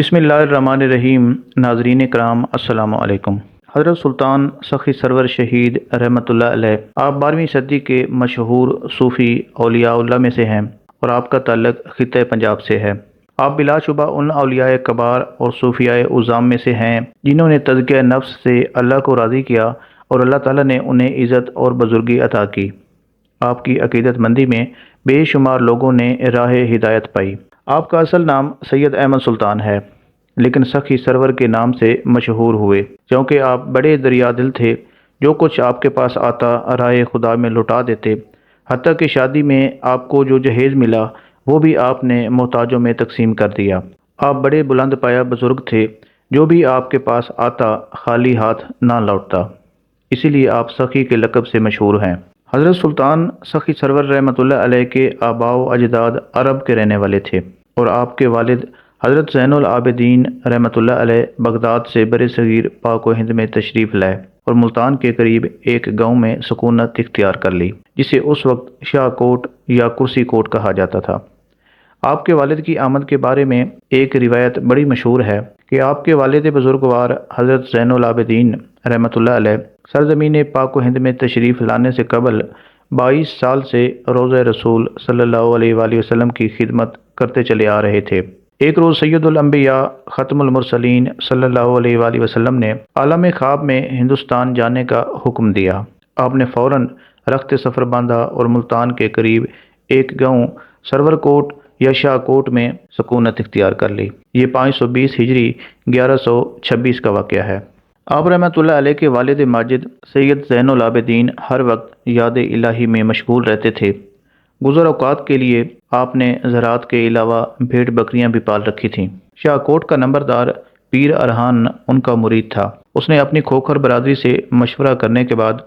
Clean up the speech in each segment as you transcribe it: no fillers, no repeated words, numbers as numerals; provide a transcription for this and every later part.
بسم اللہ الرحمن الرحیم۔ ناظرین کرام السلام علیکم۔ حضرت سلطان سخی سرور شہید رحمۃ اللہ علیہ، آپ 12ویں صدی کے مشہور صوفی اولیاء اللہ میں سے ہیں اور آپ کا تعلق خطہ پنجاب سے ہے۔ آپ بلا شبہ ان اولیاء کبار اور صوفیاء عظام میں سے ہیں جنہوں نے تزکیہ نفس سے اللہ کو راضی کیا اور اللہ تعالیٰ نے انہیں عزت اور بزرگی عطا کی۔ آپ کی عقیدت مندی میں بے شمار لوگوں نے راہ ہدایت پائی۔ آپ کا اصل نام سید احمد سلطان ہے، لیکن سخی سرور کے نام سے مشہور ہوئے کیونکہ آپ بڑے دریا دل تھے۔ جو کچھ آپ کے پاس آتا راہ خدا میں لٹا دیتے، حتیٰ کہ شادی میں آپ کو جو جہیز ملا وہ بھی آپ نے محتاجوں میں تقسیم کر دیا۔ آپ بڑے بلند پایہ بزرگ تھے، جو بھی آپ کے پاس آتا خالی ہاتھ نہ لوٹتا، اسی لیے آپ سخی کے لقب سے مشہور ہیں۔ حضرت سلطان سخی سرور رحمۃ اللہ علیہ کے آباء و اجداد عرب کے رہنے والے تھے اور آپ کے والد حضرت زین العابدین رحمۃ اللہ علیہ بغداد سے بر صغیر پاک و ہند میں تشریف لائے اور ملتان کے قریب ایک گاؤں میں سکونت اختیار کر لی، جسے اس وقت شاہ کوٹ یا کرسی کوٹ کہا جاتا تھا۔ آپ کے والد کی آمد کے بارے میں ایک روایت بڑی مشہور ہے کہ آپ کے والد بزرگوار حضرت زین العابدین رحمۃ اللہ علیہ سرزمین پاک و ہند میں تشریف لانے سے قبل 22 سال سے روضہ رسول صلی اللہ علیہ وآلہ وسلم کی خدمت کرتے چلے آ رہے تھے۔ ایک روز سید الانبیاء ختم المرسلین صلی اللہ علیہ وآلہ وسلم نے عالم خواب میں ہندوستان جانے کا حکم دیا۔ آپ نے فوراً رخت سفر باندھا اور ملتان کے قریب ایک گاؤں سرور کوٹ یا شاہ کوٹ میں سکونت اختیار کر لی۔ یہ 520 ہجری 1126 کا واقعہ ہے۔ آپ رحمۃ اللہ علیہ کے والد ماجد سید زین العابدین ہر وقت یاد الہی میں مشغول رہتے تھے۔ گزر اوقات کے لیے آپ نے زراعت کے علاوہ بھیڑ بکریاں بھی پال رکھی تھیں۔ شاہ کوٹ کا نمبردار پیر ارحان ان کا مرید تھا۔ اس نے اپنی کھوکھر برادری سے مشورہ کرنے کے بعد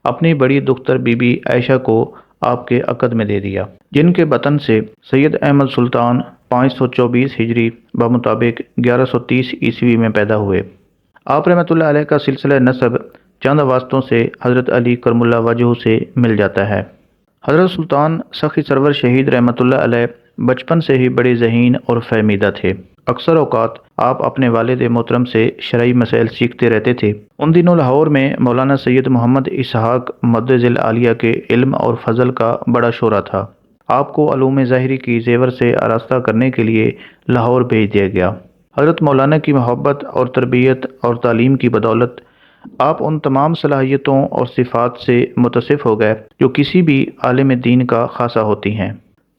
اپنی بڑی دختر بی بی عائشہ کو آپ کے عقد میں دے دیا، جن کے بطن سے سید احمد سلطان 524 ہجری بمطابق 1130 عیسوی میں پیدا ہوئے۔ آپ رحمۃ اللہ علیہ کا سلسلہ نسب چند واسطوں سے حضرت علی کرم اللہ وجہہ سے مل جاتا ہے۔ حضرت سلطان سخی سرور شہید رحمۃ اللہ علیہ بچپن سے ہی بڑے ذہین اور فہمیدہ تھے۔ اکثر اوقات آپ اپنے والد محترم سے شرعی مسائل سیکھتے رہتے تھے۔ ان دنوں لاہور میں مولانا سید محمد اسحاق مدظ العالیہ کے علم اور فضل کا بڑا شہرہ تھا۔ آپ کو علوم ظاہری کی زیور سے آراستہ کرنے کے لیے لاہور بھیج دیا گیا۔ حضرت مولانا کی محبت اور تربیت اور تعلیم کی بدولت آپ ان تمام صلاحیتوں اور صفات سے متصف ہو گئے جو کسی بھی عالم دین کا خاصہ ہوتی ہیں۔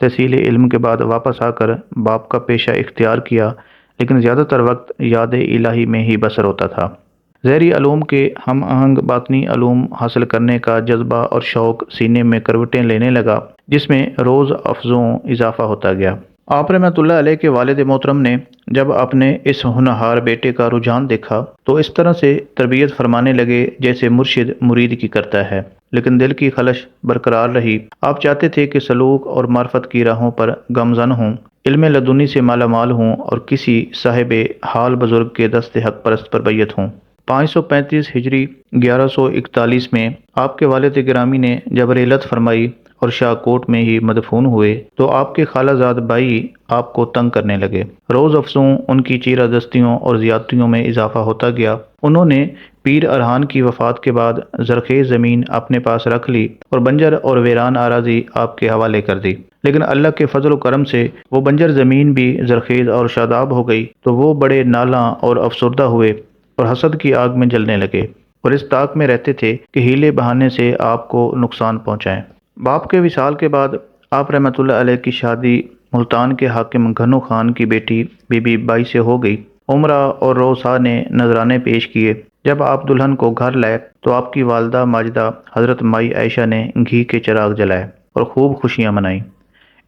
تحصیل علم کے بعد واپس آ کر باپ کا پیشہ اختیار کیا، لیکن زیادہ تر وقت یاد الہی میں ہی بسر ہوتا تھا۔ ظاہری علوم کے ہم آہنگ باطنی علوم حاصل کرنے کا جذبہ اور شوق سینے میں کروٹیں لینے لگا، جس میں روز افزوں اضافہ ہوتا گیا۔ آپ رحمۃ اللہ علیہ کے والد محترم نے جب اپنے اس ہونہار بیٹے کا رجحان دیکھا تو اس طرح سے تربیت فرمانے لگے جیسے مرشد مرید کی کرتا ہے، لیکن دل کی خلش برقرار رہی۔ آپ چاہتے تھے کہ سلوک اور معرفت کی راہوں پر گامزن ہوں، علم لدنی سے مالا مال ہوں اور کسی صاحب حال بزرگ کے دست حق پرست پر بیعت ہوں۔ 535 ہجری 1141 میں آپ کے والد گرامی نے جب رحلت فرمائی اور شاہ کوٹ میں ہی مدفون ہوئے تو آپ کے خالہ زاد بھائی آپ کو تنگ کرنے لگے۔ روز افزوں ان کی چیرہ دستیوں اور زیادتیوں میں اضافہ ہوتا گیا۔ انہوں نے پیر ارحان کی وفات کے بعد زرخیز زمین اپنے پاس رکھ لی اور بنجر اور ویران اراضی آپ کے حوالے کر دی، لیکن اللہ کے فضل و کرم سے وہ بنجر زمین بھی زرخیز اور شاداب ہو گئی تو وہ بڑے نالاں اور افسردہ ہوئے اور حسد کی آگ میں جلنے لگے اور اس طاق میں رہتے تھے کہ ہیلے بہانے سے آپ کو نقصان پہنچائیں۔ باپ کے وصال کے بعد آپ رحمۃ اللہ علیہ کی شادی ملتان کے حاکم گھنو خان کی بیٹی بی بی بائی سے ہو گئی۔ عمرہ اور روسا نے نذرانے پیش کیے۔ جب آپ دلہن کو گھر لائے تو آپ کی والدہ ماجدہ حضرت مائی عائشہ نے گھی کے چراغ جلائے اور خوب خوشیاں منائیں۔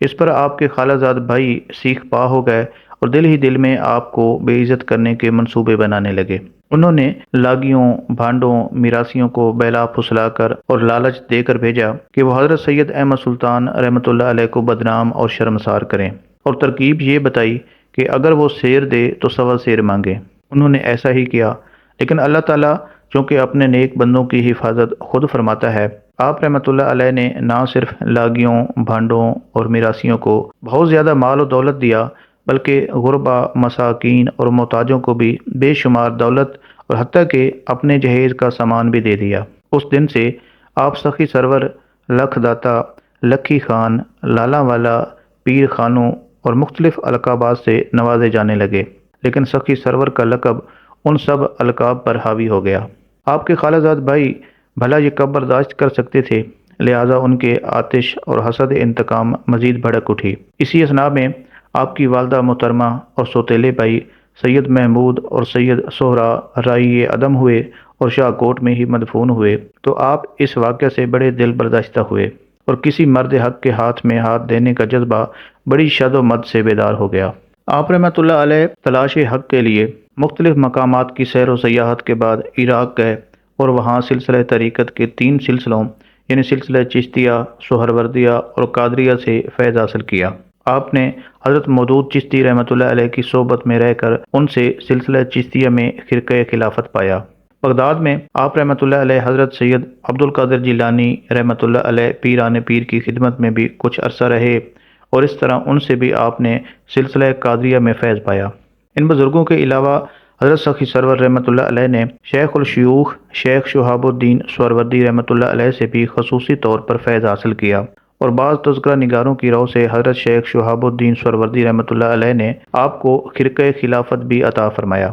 اس پر آپ کے خالہ زاد بھائی سیخ پا ہو گئے اور دل ہی دل میں آپ کو بے عزت کرنے کے منصوبے بنانے لگے۔ انہوں نے لاگیوں، بھانڈوں، میراثیوں کو بیلا پھسلا کر اور لالچ دے کر بھیجا کہ وہ حضرت سید احمد سلطان رحمۃ اللہ علیہ کو بدنام اور شرمسار کریں، اور ترکیب یہ بتائی کہ اگر وہ سیر دے تو سوا سیر مانگے۔ انہوں نے ایسا ہی کیا، لیکن اللہ تعالیٰ چونکہ اپنے نیک بندوں کی حفاظت خود فرماتا ہے، آپ رحمۃ اللہ علیہ نے نہ صرف لاگیوں، بھانڈوں اور میراثیوں کو بہت زیادہ مال و دولت دیا بلکہ غربا، مساکین اور محتاجوں کو بھی بے شمار دولت اور حتیٰ کہ اپنے جہیز کا سامان بھی دے دیا۔ اس دن سے آپ سخی سرور، لکھ داتا، لکھی خان، لالا والا، پیر خانوں اور مختلف القابات سے نوازے جانے لگے، لیکن سخی سرور کا لقب ان سب القاب پر حاوی ہو گیا۔ آپ کے خالہ زاد بھائی بھلا یہ کب برداشت کر سکتے تھے، لہٰذا ان کے آتش اور حسد انتقام مزید بھڑک اٹھی۔ اسی اثنا میں آپ کی والدہ محترمہ اور سوتیلے بھائی سید محمود اور سید سہرا رائی عدم ہوئے اور شاہ کوٹ میں ہی مدفون ہوئے، تو آپ اس واقعہ سے بڑے دل برداشتہ ہوئے اور کسی مرد حق کے ہاتھ میں ہاتھ دینے کا جذبہ بڑی شد و مد سے بیدار ہو گیا۔ آپ رحمۃ اللہ علیہ تلاش حق کے لیے مختلف مقامات کی سیر و سیاحت کے بعد عراق گئے اور وہاں سلسلہ طریقت کے 3 سلسلوں یعنی سلسلہ چشتیہ، سہروردیہ اور قادریہ سے فیض حاصل کیا۔ آپ نے حضرت مودود چشتی رحمۃ اللہ علیہ کی صحبت میں رہ کر ان سے سلسلہ چشتیہ میں خرقہ خلافت پایا۔ بغداد میں آپ رحمۃ اللہ علیہ حضرت سید عبد القادر جیلانی رحمۃ اللہ علیہ پیران پیر کی خدمت میں بھی کچھ عرصہ رہے اور اس طرح ان سے بھی آپ نے سلسلہ قادریہ میں فیض پایا۔ ان بزرگوں کے علاوہ حضرت سخی سرور رحمۃ اللہ علیہ نے شیخ الشیوخ شیخ شہاب الدین سہروردی رحمۃ اللہ علیہ سے بھی خصوصی طور پر فیض حاصل کیا، اور بعض تذکرہ نگاروں کی رو سے حضرت شیخ شہاب الدین سہروردی رحمۃ اللہ علیہ نے آپ کو خرقہ خلافت بھی عطا فرمایا۔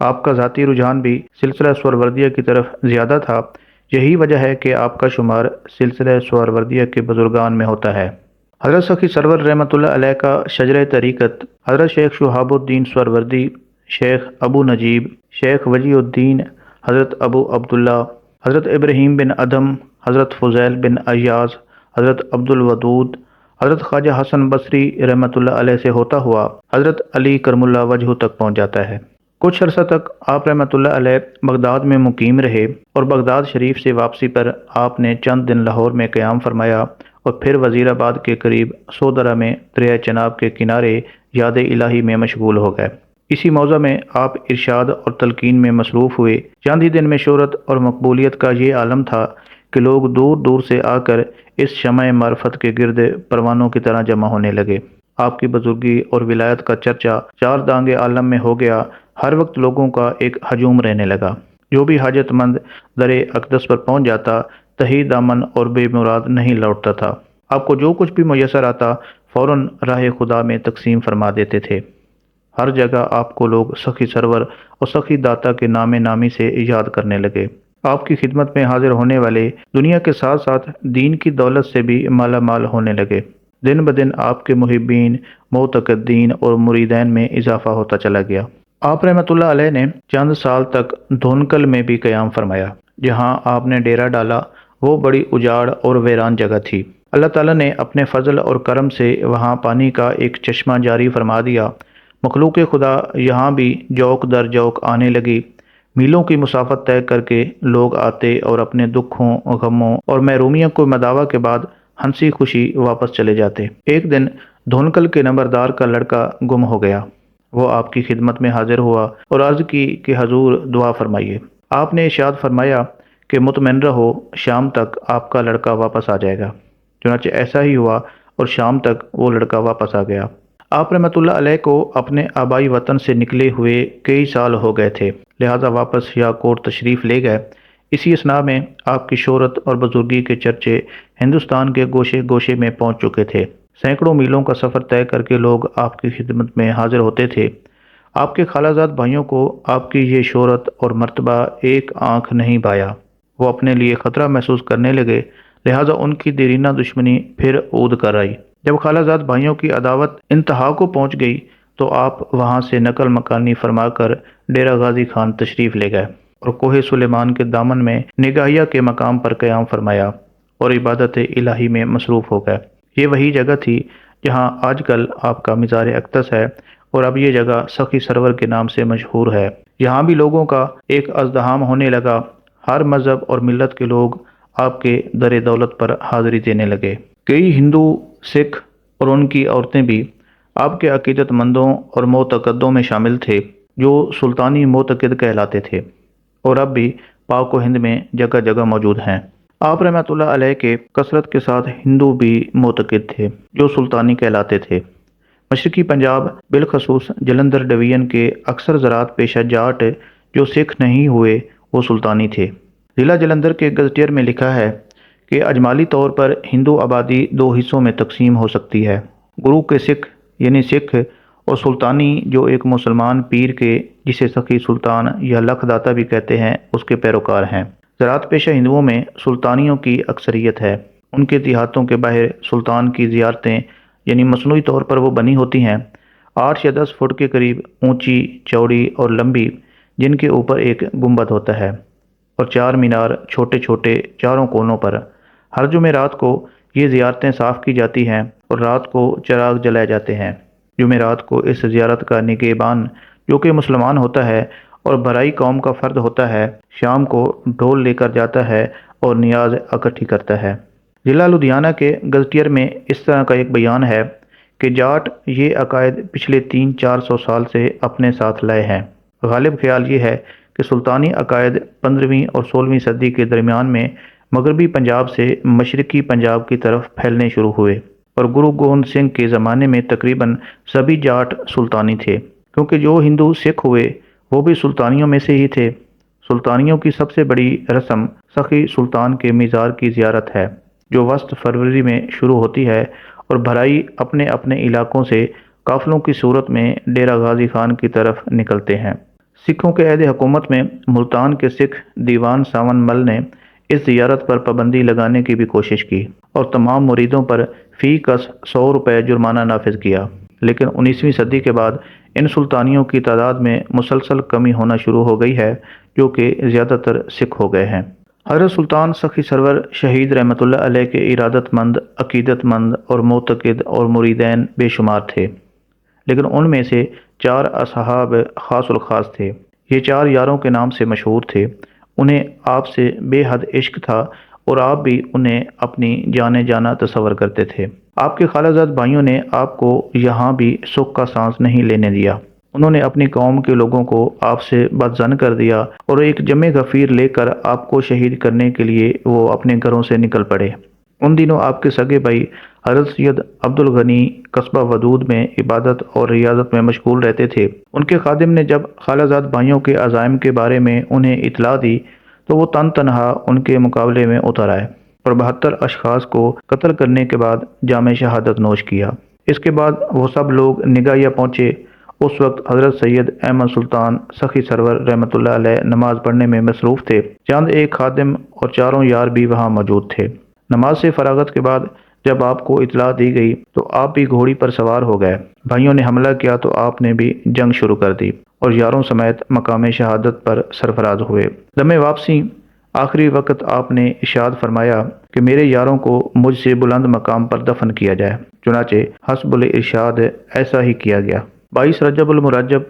آپ کا ذاتی رجحان بھی سلسلہ سہروردیہ کی طرف زیادہ تھا، یہی وجہ ہے کہ آپ کا شمار سلسلہ سہروردیہ کے بزرگان میں ہوتا ہے۔ حضرت سخی سرور رحمۃ اللہ علیہ کا شجرہ طریقت حضرت شیخ شہاب الدین سہروردی، شیخ ابو نجیب، شیخ وجی الدین، حضرت ابو عبداللہ، حضرت ابراہیم بن ادم، حضرت فضیل بن ایاز، حضرت عبد الودود، حضرت خواجہ حسن بصری رحمۃ اللہ علیہ سے ہوتا ہوا حضرت علی کرم اللہ وجہ تک پہنچ جاتا ہے۔ کچھ عرصہ تک آپ رحمۃ اللہ علیہ بغداد میں مقیم رہے اور بغداد شریف سے واپسی پر آپ نے چند دن لاہور میں قیام فرمایا اور پھر وزیر آباد کے قریب سودرہ میں دریائے چناب کے کنارے یاد الہی میں مشغول ہو گئے۔ اسی موضع میں آپ ارشاد اور تلقین میں مصروف ہوئے۔ چند ہی دن میں شہرت اور مقبولیت کا یہ عالم تھا کہ لوگ دور دور سے آ کر اس شمع معرفت کے گرد پروانوں کی طرح جمع ہونے لگے۔ آپ کی بزرگی اور ولایت کا چرچا 4 دانگ عالم میں ہو گیا۔ ہر وقت لوگوں کا ایک ہجوم رہنے لگا۔ جو بھی حاجت مند در اقدس پر پہنچ جاتا تہی دامن اور بے مراد نہیں لوٹتا تھا۔ آپ کو جو کچھ بھی میسر آتا فوراً راہ خدا میں تقسیم فرما دیتے تھے۔ ہر جگہ آپ کو لوگ سخی سرور اور سخی داتا کے نام نامی سے یاد کرنے لگے۔ آپ کی خدمت میں حاضر ہونے والے دنیا کے ساتھ ساتھ دین کی دولت سے بھی مالا مال ہونے لگے۔ دن بدن آپ کے محبین، معتقدین اور مریدین میں اضافہ ہوتا چلا گیا۔ آپ رحمۃ اللہ علیہ نے چند سال تک دھونکل میں بھی قیام فرمایا۔ جہاں آپ نے ڈیرا ڈالا وہ بڑی اجاڑ اور ویران جگہ تھی۔ اللہ تعالیٰ نے اپنے فضل اور کرم سے وہاں پانی کا ایک چشمہ جاری فرما دیا۔ مخلوق خدا یہاں بھی جوک در جوک آنے لگی۔ میلوں کی مسافت طے کر کے لوگ آتے اور اپنے دکھوں، غموں اور محرومیوں کو مداوا کے بعد ہنسی خوشی واپس چلے جاتے۔ ایک دن دھونکل کے نمبردار کا لڑکا گم ہو گیا۔ وہ آپ کی خدمت میں حاضر ہوا اور عرض کی کہ حضور دعا فرمائیے۔ آپ نے ارشاد فرمایا کہ مطمئن رہو، شام تک آپ کا لڑکا واپس آ جائے گا۔ چنانچہ ایسا ہی ہوا اور شام تک وہ لڑکا واپس آ گیا۔ آپ رحمۃ اللہ علیہ کو اپنے آبائی وطن سے نکلے ہوئے کئی سال ہو گئے تھے، لہذا واپس یاکوٹ تشریف لے گئے۔ اسی اثنا میں آپ کی شہرت اور بزرگی کے چرچے ہندوستان کے گوشے گوشے میں پہنچ چکے تھے۔ سینکڑوں میلوں کا سفر طے کر کے لوگ آپ کی خدمت میں حاضر ہوتے تھے۔ آپ کے خالہ زاد بھائیوں کو آپ کی یہ شہرت اور مرتبہ ایک آنکھ نہیں بھایا۔ وہ اپنے لیے خطرہ محسوس کرنے لگے، لہذا ان کی دیرینہ دشمنی پھر عود کر آئی۔ جب خالہ زاد بھائیوں کی عداوت انتہا کو پہنچ گئی تو آپ وہاں سے نقل مکانی فرما کر ڈیرہ غازی خان تشریف لے گئے اور کوہ سلیمان کے دامن میں نگاہیہ کے مقام پر قیام فرمایا اور عبادت الہی میں مصروف ہو گئے۔ یہ وہی جگہ تھی جہاں آج کل آپ کا مزار اقدس ہے اور اب یہ جگہ سخی سرور کے نام سے مشہور ہے۔ یہاں بھی لوگوں کا ایک ازدحام ہونے لگا۔ ہر مذہب اور ملت کے لوگ آپ کے در دولت پر حاضری دینے لگے۔ کئی ہندو، سکھ اور ان کی عورتیں بھی آپ کے عقیدت مندوں اور معتقدوں میں شامل تھے جو سلطانی معتقد کہلاتے تھے اور اب بھی پاک و ہند میں جگہ جگہ موجود ہیں۔ آپ رحمۃ اللہ علیہ کے کثرت کے ساتھ ہندو بھی معتقد تھے جو سلطانی کہلاتے تھے، مشرقی پنجاب بالخصوص جلندھر ڈویژن کے اکثر زراعت پیشہ جاٹ جو سکھ نہیں ہوئے وہ سلطانی تھے۔ ضلع جلندھر کے گزٹیئر میں لکھا ہے کہ اجمالی طور پر ہندو آبادی دو حصوں میں تقسیم ہو سکتی ہے، گرو کے سکھ یعنی سکھ، اور سلطانی جو ایک مسلمان پیر کے جسے سخی سلطان یا لکھ داتا بھی کہتے ہیں اس کے پیروکار ہیں۔ زراعت پیشہ ہندوؤں میں سلطانیوں کی اکثریت ہے۔ ان کے دیہاتوں کے باہر سلطان کی زیارتیں یعنی مصنوعی طور پر وہ بنی ہوتی ہیں، 8 یا 10 فٹ کے قریب اونچی، چوڑی اور لمبی، جن کے اوپر ایک گنبد ہوتا ہے اور 4 مینار چھوٹے چھوٹے چاروں کونوں پر۔ ہر جمعرات کو یہ زیارتیں صاف کی جاتی ہیں اور رات کو چراغ جلائے جاتے ہیں۔ جمعرات کو اس زیارت کا نگہبان جو کہ مسلمان ہوتا ہے اور بھرائی قوم کا فرد ہوتا ہے، شام کو ڈھول لے کر جاتا ہے اور نیاز اکٹھی کرتا ہے۔ ضلع لدھیانہ کے گزٹیئر میں اس طرح کا ایک بیان ہے کہ جاٹ یہ عقائد پچھلے 300-400 سال سے اپنے ساتھ لائے ہیں۔ غالب خیال یہ ہے کہ سلطانی عقائد 15ویں اور 16ویں صدی کے درمیان میں مغربی پنجاب سے مشرقی پنجاب کی طرف پھیلنے شروع ہوئے، اور گرو گوبند سنگھ کے زمانے میں تقریباً سبھی جاٹ سلطانی تھے، کیونکہ جو ہندو سکھ ہوئے وہ بھی سلطانیوں میں سے ہی تھے۔ سلطانیوں کی سب سے بڑی رسم سخی سلطان کے مزار کی زیارت ہے، جو وسط فروری میں شروع ہوتی ہے اور بھرائی اپنے اپنے علاقوں سے قافلوں کی صورت میں ڈیرہ غازی خان کی طرف نکلتے ہیں۔ سکھوں کے عہد حکومت میں ملتان کے سکھ دیوان ساون مل نے اس زیارت پر پابندی لگانے کی بھی کوشش کی اور تمام مریدوں پر فی کس 100 روپے جرمانہ نافذ کیا، لیکن 19ویں صدی کے بعد ان سلطانیوں کی تعداد میں مسلسل کمی ہونا شروع ہو گئی ہے، جو کہ زیادہ تر سکھ ہو گئے ہیں۔ حضرت سلطان سخی سرور شہید رحمۃ اللہ علیہ کے ارادت مند، عقیدت مند اور معتقد اور مریدین بے شمار تھے، لیکن ان میں سے 4 اصحاب خاص الخاص تھے۔ یہ 4 یاروں کے نام سے مشہور تھے۔ انہیں آپ سے بے حد عشق تھا اور آپ بھی انہیں اپنی جانے جانا تصور کرتے تھے۔ آپ کے خالہ زاد بھائیوں نے آپ کو یہاں بھی سکھ کا سانس نہیں لینے دیا۔ انہوں نے اپنی قوم کے لوگوں کو آپ سے بدظن کر دیا اور ایک جمع غفیر لے کر آپ کو شہید کرنے کے لیے وہ اپنے گھروں سے نکل پڑے۔ ان دنوں آپ کے سگے بھائی حضرت سید عبد الغنی قصبہ ودود میں عبادت اور ریاضت میں مشغول رہتے تھے۔ ان کے خادم نے جب خالہ زاد بھائیوں کے عزائم کے بارے میں انہیں اطلاع دی تو وہ تنہا ان کے مقابلے میں اتر آئے اور 72 اشخاص کو قتل کرنے کے بعد جام شہادت نوش کیا۔ اس کے بعد وہ سب لوگ نگاہیہ پہنچے۔ اس وقت حضرت سید احمد سلطان سخی سرور رحمۃ اللہ علیہ نماز پڑھنے میں مصروف تھے۔ چند ایک خادم اور 4 یار بھی وہاں موجود تھے۔ نماز سے فراغت کے بعد جب آپ کو اطلاع دی گئی تو آپ بھی گھوڑی پر سوار ہو گئے۔ بھائیوں نے حملہ کیا تو آپ نے بھی جنگ شروع کر دی اور یاروں سمیت مقام شہادت پر سرفراز ہوئے۔ دم واپسی آخری وقت آپ نے ارشاد فرمایا کہ میرے یاروں کو مجھ سے بلند مقام پر دفن کیا جائے، چنانچہ حسب الارشاد ایسا ہی کیا گیا۔ 22 رجب المرجب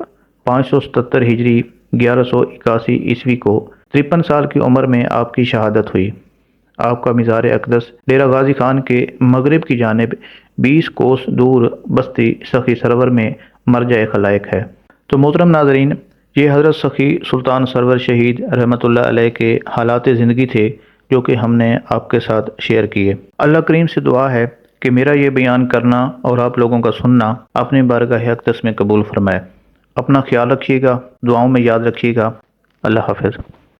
577 ہجری 1181 عیسوی کو 53 سال کی عمر میں آپ کی شہادت ہوئی۔ آپ کا مزار اقدس ڈیرہ غازی خان کے مغرب کی جانب 20 کوس دور بستی سخی سرور میں مرجع خلائق ہے۔ تو محترم ناظرین، یہ حضرت سخی سلطان سرور شہید رحمۃ اللہ علیہ کے حالات زندگی تھے جو کہ ہم نے آپ کے ساتھ شیئر کیے۔ اللہ کریم سے دعا ہے کہ میرا یہ بیان کرنا اور آپ لوگوں کا سننا اپنے بارگاہ اقدس میں قبول فرمائے۔ اپنا خیال رکھیے گا، دعاؤں میں یاد رکھیے گا۔ اللہ حافظ۔